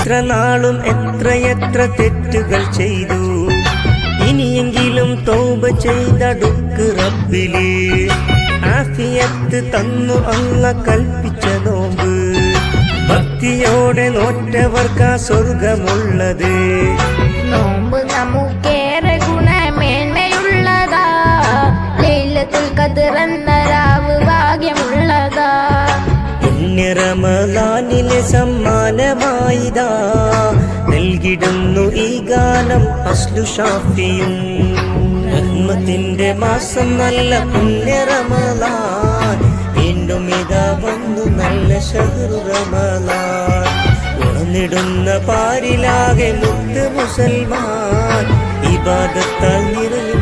ഇത്ര നാളും എത്രയെത്ര തെറ്റുകൾ ചെയ്തു, ഇനിയെങ്കിലും തൗബ ചെയ്തടുക്ക് റബ്ബില്. ആഫിയത്ത് തന്നു അല്ല കൽപ്പിച്ച നോമ്പ്, ഭക്തിയോടെ നോറ്റവർക്കാ സ്വർഗമുള്ളത്. നോമ്പ് നമുക്കേറെ ഗുണമേന്മയുള്ളതാ, ലൈലത്തുൽ ഖദ്ർ എന്ന രാവ് ഭാഗ്യമുള്ളതാ. പുണ്യ റമളാനിലെ സമ്മാനമായിതാ നൽകിടുന്നു ഈ ഗാനം അസ്ലു ഷാഫിയും. റഹ്മത്തിന്റെ മാസം നല്ല പുണ്യ റമളാൻ, വീണ്ടും ഇതാ വന്നു നല്ല ശഹ്റു റമളാൻ. ഉണർന്നിടുന്ന പാരിലാകെ മുത്ത് മുസൽമാൻ, ഇബാദത്താൽ നിറയും